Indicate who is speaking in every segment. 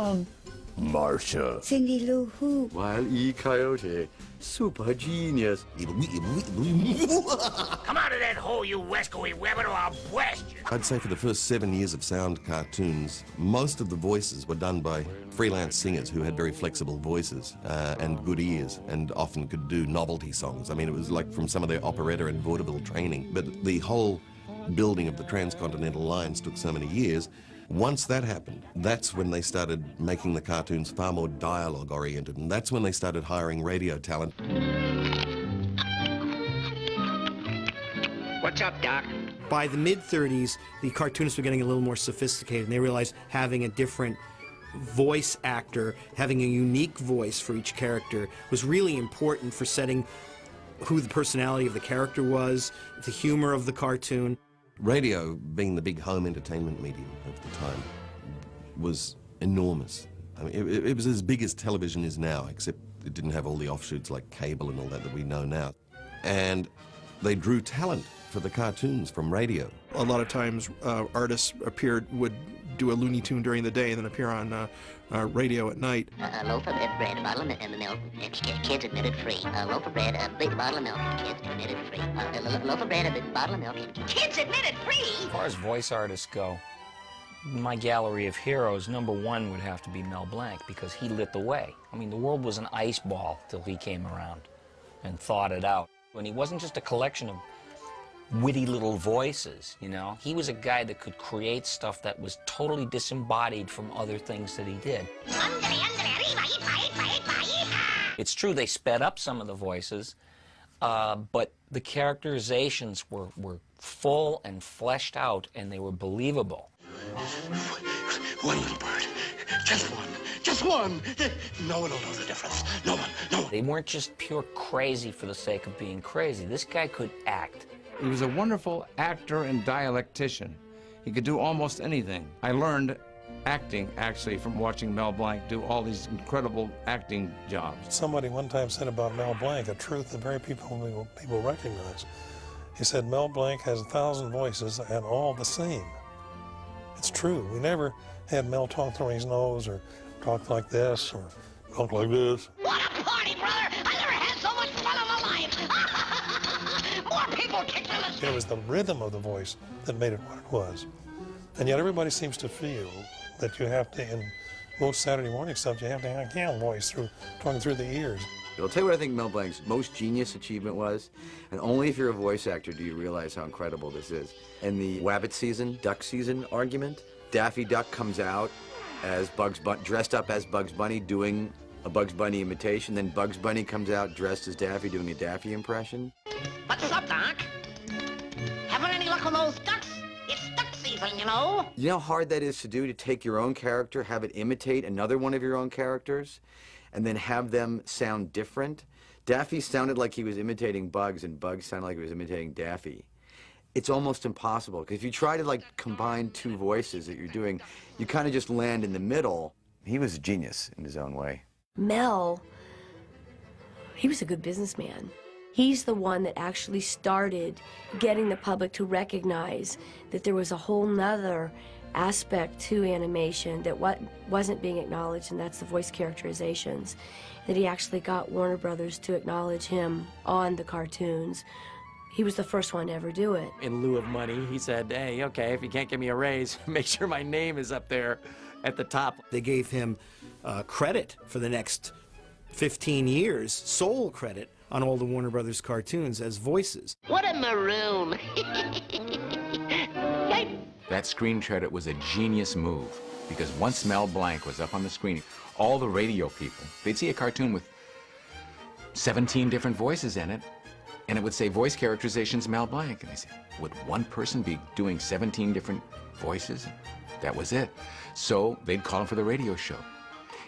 Speaker 1: song? Marcia.
Speaker 2: Cindy Lou Who.
Speaker 3: Wile E. Coyote. Super genius.
Speaker 4: Come out of that hole, you Wescoey Weber, or I'll blast you.
Speaker 5: I'd say for the first 7 years of sound cartoons, most of the voices were done by freelance singers who had very flexible voices and good ears, and often could do novelty songs. I mean, it was like from some of their operetta and vaudeville training. But the whole building of the transcontinental lines took so many years. Once that happened, that's when they started making the cartoons far more dialogue-oriented, and that's when they started hiring radio talent.
Speaker 4: What's up, Doc?
Speaker 6: By the mid-30s, the cartoonists were getting a little more sophisticated, and they realized having a different voice actor, having a unique voice for each character, was really important for setting who the personality of the character was, the humor of the cartoon.
Speaker 5: Radio, being the big home entertainment medium of the time, was enormous. I mean, it was as big as television is now, except it didn't have all the offshoots like cable and all that we know now. And they drew talent for the cartoons from radio.
Speaker 7: A lot of times artists would do a Looney Tune during the day and then appear on radio at night.
Speaker 8: A loaf of bread, a bottle of milk, kids admitted free. A loaf of bread, a big bottle of milk, kids admitted free. A loaf of bread, a big bottle of milk, kids admitted free.
Speaker 9: As far as voice artists go, my gallery of heroes, number one would have to be Mel Blanc, because he lit the way. I mean, the world was an ice ball till he came around and thawed it out. And he wasn't just a collection of witty little voices, you know? He was a guy that could create stuff that was totally disembodied from other things that he did. It's true they sped up some of the voices, but the characterizations were full and fleshed out, and they were believable.
Speaker 4: One little bird. Just one. Just one. No one will know the difference. No one. No one.
Speaker 9: They weren't just pure crazy for the sake of being crazy. This guy could act.
Speaker 1: He was a wonderful actor and dialectician. He could do almost anything. I learned acting, actually, from watching Mel Blanc do all these incredible acting jobs.
Speaker 10: Somebody one time said about Mel Blanc, a truth that very people recognize. He said, Mel Blanc has 1,000 voices and all the same. It's true. We never had Mel talk through his nose or talk like this or talk like this.
Speaker 4: What a party, brother! I never had so much fun in my life. More people kicked in the street.
Speaker 10: It was the rhythm of the voice that made it what it was. And yet everybody seems to feel that you have to, in most Saturday morning stuff, you have to have a camel voice talking through the ears.
Speaker 3: I'll tell you what I think Mel Blanc's most genius achievement was, and only if you're a voice actor do you realize how incredible this is. In the Wabbit season, duck season argument, Daffy Duck comes out as dressed up as Bugs Bunny doing a Bugs Bunny imitation, then Bugs Bunny comes out dressed as Daffy doing a Daffy impression.
Speaker 4: What's up, Doc? Having any luck with those ducks? It's duck season, you know.
Speaker 3: You know how hard that is to do, to take your own character, have it imitate another one of your own characters, and then have them sound different? Daffy sounded like he was imitating Bugs, and Bugs sounded like he was imitating Daffy. It's almost impossible, because if you try to like combine two voices that you're doing, you kind of just land in the middle. He was a genius in his own way.
Speaker 11: Mel, he was a good businessman. He's the one that actually started getting the public to recognize that there was a whole nother aspect to animation that wasn't being acknowledged, and that's the voice characterizations. That he actually got Warner Brothers to acknowledge him on the cartoons. He was the first one to ever do it.
Speaker 12: In lieu of money, he said, hey, okay, if you can't give me a raise, make sure my name is up there at the top.
Speaker 6: They gave him credit for the next 15 years, sole credit, on all the Warner Brothers cartoons as voices.
Speaker 4: What a maroon.
Speaker 13: That screen credit was a genius move, because once Mel Blanc was up on the screen, all the radio people, they'd see a cartoon with 17 different voices in it, and it would say voice characterizations Mel Blanc, and they said, would one person be doing 17 different voices? That was it. So they'd call him for the radio show.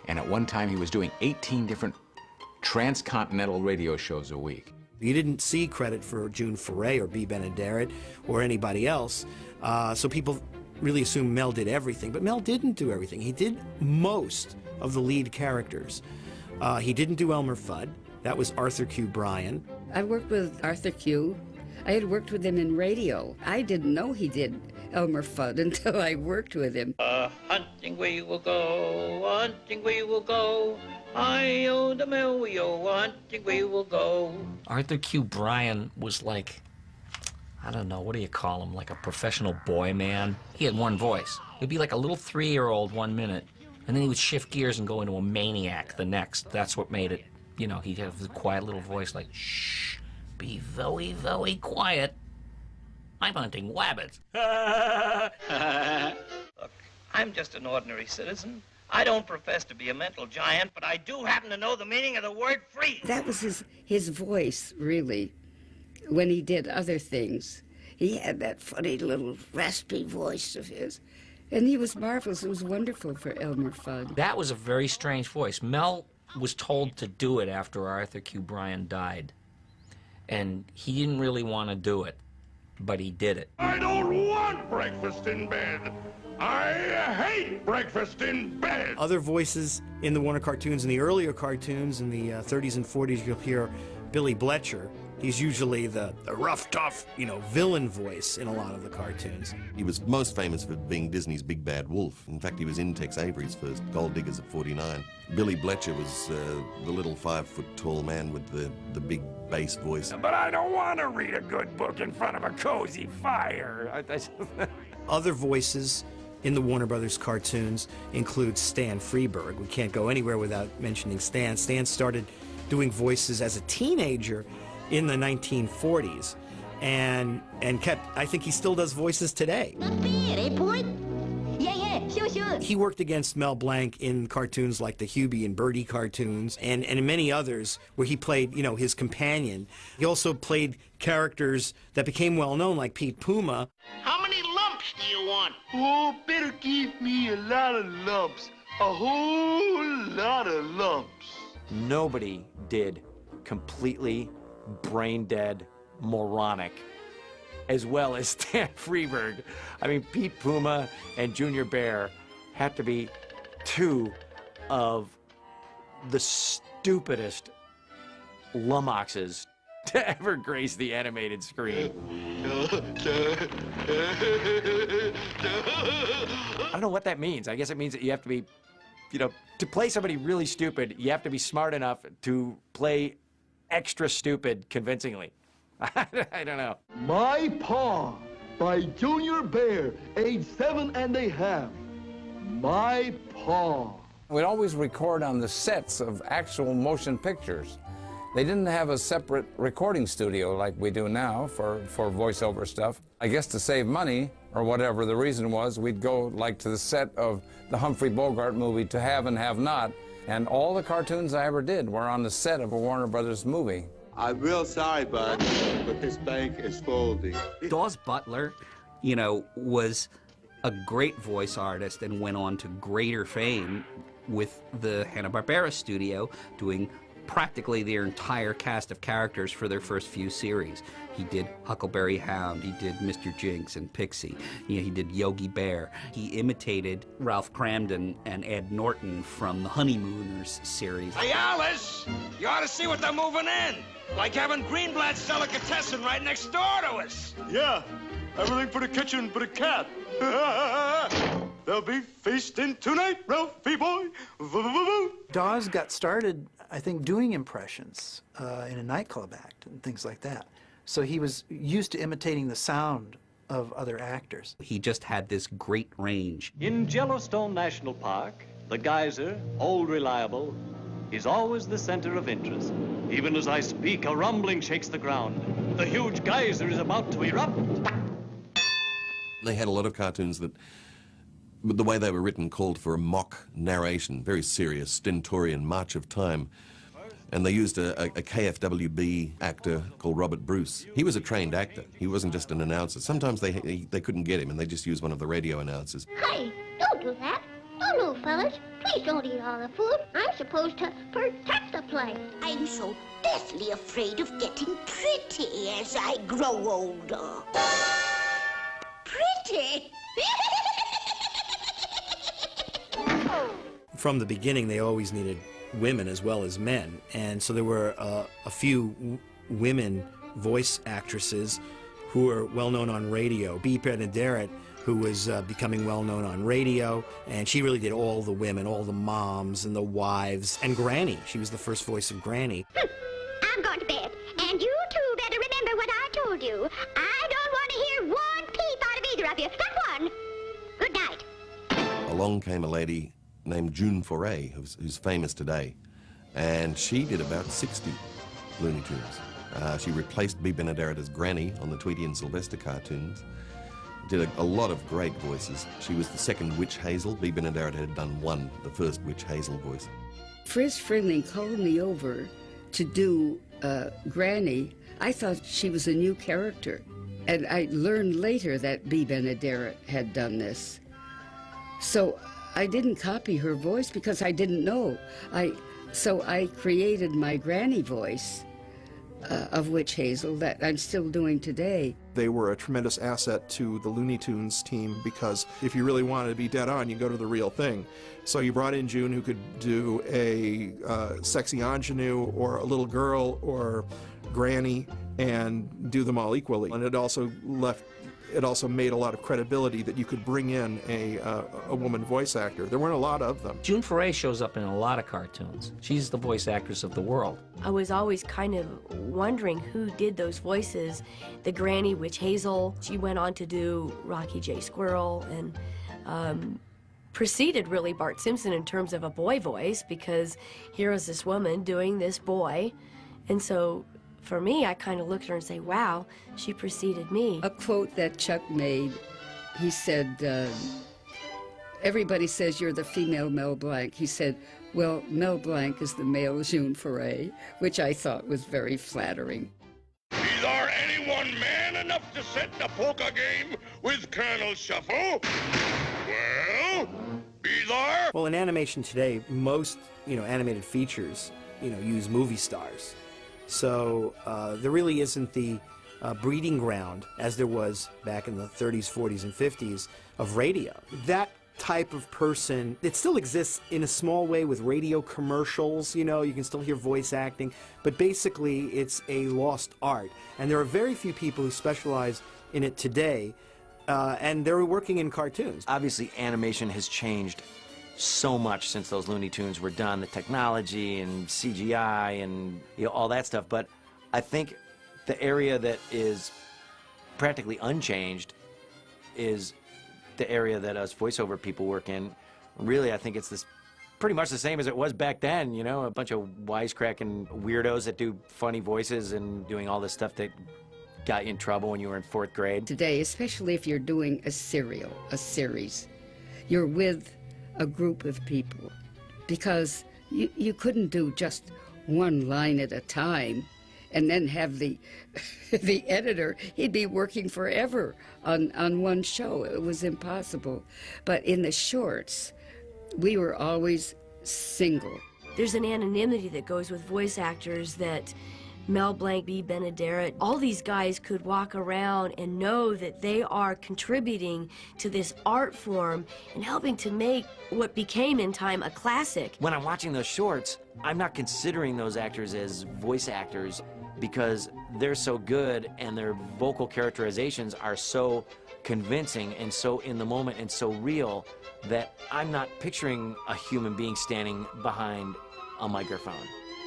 Speaker 13: And at one time he was doing 18 different transcontinental radio shows a week.
Speaker 6: You didn't see credit for June Foray or B. Benaderet or anybody else, so people really assumed Mel did everything, but Mel didn't do everything. He did most of the lead characters. He didn't do Elmer Fudd. That was Arthur Q. Bryan.
Speaker 2: I've worked with Arthur Q. I had worked with him in radio. I didn't know he did Elmer Fudd until I worked with him.
Speaker 14: Hunting we will go, hunting we will go. I-O the mill, hunting we will go.
Speaker 9: Arthur Q. Bryan was like, I don't know, what do you call him? Like a professional boy man? He had one voice. He'd be like a little 3-year-old 1 minute, and then he would shift gears and go into a maniac the next. That's what made it, you know, he'd have the quiet little voice like, shh, be very, very quiet. I'm hunting wabbits.
Speaker 14: Look, I'm just an ordinary citizen. I don't profess to be a mental giant, but I do happen to know the meaning of the word free.
Speaker 2: That was his voice, really, when he did other things. He had that funny little raspy voice of his. And he was marvelous. It was wonderful for Elmer Fudd.
Speaker 9: That was a very strange voice. Mel was told to do it after Arthur Q. Bryan died. And he didn't really want to do it, but he did it.
Speaker 15: I don't want breakfast in bed. I hate breakfast in bed.
Speaker 6: Other voices in the Warner cartoons, in the earlier cartoons in the 30s and 40s, you'll hear Billy Bletcher. He's usually the rough, tough, you know, villain voice in a lot of the cartoons.
Speaker 5: He was most famous for being Disney's Big Bad Wolf. In fact, he was in Tex Avery's first Gold Diggers at 49. Billy Bletcher was the little 5-foot-tall man with the big bass voice.
Speaker 15: But I don't want to read a good book in front of a cozy fire.
Speaker 6: Other voices in the Warner Brothers cartoons include Stan Freberg. We can't go anywhere without mentioning Stan. Stan started doing voices as a teenager in the 1940s and kept, I think he still does voices today.
Speaker 8: Not bad, eh, boy? Yeah, sure.
Speaker 6: He worked against Mel Blanc in cartoons like the Hubie and Bertie cartoons and in many others where he played, you know, his companion. He also played characters that became well known like Pete Puma.
Speaker 4: How many lumps do you want? Oh, better give me a lot of lumps. A whole lot of lumps.
Speaker 12: Nobody did completely brain-dead, moronic, as well as Stan Freberg. I mean, Pete Puma and Junior Bear had to be two of the stupidest lummoxes to ever grace the animated screen. I don't know what that means. I guess it means that you have to be, you know, to play somebody really stupid, you have to be smart enough to play extra stupid convincingly. I don't know.
Speaker 4: My Paw by Junior Bear, age 7½. My Paw.
Speaker 1: We'd always record on the sets of actual motion pictures. They didn't have a separate recording studio like we do now for voiceover stuff. I guess to save money, or whatever the reason was, we'd go like to the set of the Humphrey Bogart movie, To Have and Have Not, and all the cartoons I ever did were on the set of a Warner Brothers movie.
Speaker 16: I'm real sorry, bud, but this bank is folding.
Speaker 17: Daws Butler, you know, was a great voice artist and went on to greater fame with the Hanna-Barbera studio doing practically their entire cast of characters for their first few series. He did Huckleberry Hound, he did Mr. Jinx and Pixie, he did Yogi Bear. He imitated Ralph Cramden and Ed Norton from the Honeymooners series.
Speaker 15: Hey, Alice, you ought to see what they're moving in. Like having Greenblatt's delicatessen right next door to us.
Speaker 4: Yeah, everything for the kitchen but a cat. They'll be feasting tonight, Ralphie boy.
Speaker 18: Daws got started, I think, doing impressions in a nightclub act and things like that. So he was used to imitating the sound of other actors.
Speaker 17: He just had this great range.
Speaker 19: In Yellowstone National Park, the geyser, old reliable, is always the center of interest. Even as I speak, a rumbling shakes the ground. The huge geyser is about to erupt.
Speaker 5: They had a lot of cartoons that, the way they were written, called for a mock narration, very serious, stentorian March of Time. And they used a KFWB actor called Robert Bruce. He was a trained actor. He wasn't just an announcer. Sometimes they couldn't get him, and they just used one of the radio announcers.
Speaker 8: Hey, don't do that. Don't move, fellas. Please don't eat all the food. I'm supposed to protect the place. I'm so deathly afraid of getting pretty as I grow older. Pretty?
Speaker 6: From the beginning, they always needed women as well as men, and so there were a few women voice actresses who are well known on radio. Bea Benaderet, who was becoming well known on radio, and she really did all the women, all the moms and the wives, and Granny. She was the first voice of Granny.
Speaker 8: I'm going to bed, and you two better remember what I told you. I don't want to hear one peep out of either of you. Not one. Good night.
Speaker 5: Along came a lady named June Foray, who's famous today, and she did about 60 Looney Tunes. She replaced Bea Benaderet as Granny on the Tweety and Sylvester cartoons. Did a lot of great voices. She was the second Witch Hazel. Bea Benaderet had done the first Witch Hazel voice.
Speaker 2: Friz Freleng called me over to do Granny. I thought she was a new character, and I learned later that Bea Benaderet had done this. So I didn't copy her voice because I didn't know. So I created my Granny voice of Witch Hazel that I'm still doing today.
Speaker 7: They were a tremendous asset to the Looney Tunes team because if you really wanted to be dead on, you go to the real thing. So you brought in June, who could do a sexy ingenue or a little girl or Granny and do them all equally. And it also made a lot of credibility that you could bring in a woman voice actor. There weren't a lot of them.
Speaker 9: June Foray shows up in a lot of cartoons. She's the voice actress of the world.
Speaker 11: I was always kind of wondering who did those voices. The Granny, Witch Hazel. She went on to do Rocky J. Squirrel and preceded really Bart Simpson in terms of a boy voice, because here was this woman doing this boy. And so for me, I kind of looked at her and say, wow, she preceded me.
Speaker 2: A quote that Chuck made, he said, everybody says you're the female Mel Blanc. He said, well, Mel Blanc is the male June Foray, which I thought was very flattering.
Speaker 15: Is there anyone man enough to sit in a poker game with Colonel Shuffle? Well, be there?
Speaker 6: Well, in animation today, most animated features use movie stars. So there really isn't the breeding ground, as there was back in the 30s, 40s, and 50s, of radio. That type of person, it still exists in a small way with radio commercials, you can still hear voice acting, but basically it's a lost art. And there are very few people who specialize in it today, and they're working in cartoons.
Speaker 12: Obviously, animation has changed so much since those Looney Tunes were done, the technology and CGI and all that stuff, but I think the area that is practically unchanged is the area that us voiceover people work in. Really, I think it's pretty much the same as it was back then, a bunch of wisecracking weirdos that do funny voices and doing all this stuff that got you in trouble when you were in 4th grade.
Speaker 2: Today, especially if you're doing a series, you're with a group of people, because you couldn't do just one line at a time and then have the editor, he'd be working forever on one show. It was impossible. But in the shorts, we were always single.
Speaker 11: There's an anonymity that goes with voice actors that Mel Blanc, Bea Benaderet, all these guys could walk around and know that they are contributing to this art form and helping to make what became in time a classic.
Speaker 12: When I'm watching those shorts, I'm not considering those actors as voice actors because they're so good and their vocal characterizations are so convincing and so in the moment and so real that I'm not picturing a human being standing behind a microphone.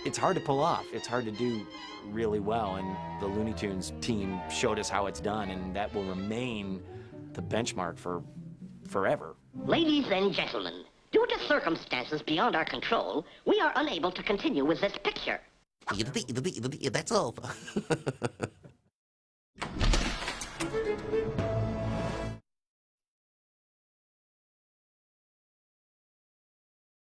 Speaker 12: It's hard to pull off. It's hard to do really well, and the Looney Tunes team showed us how it's done, and that will remain the benchmark for forever.
Speaker 8: Ladies and gentlemen, due to circumstances beyond our control, we are unable to continue with this picture.
Speaker 5: That's all.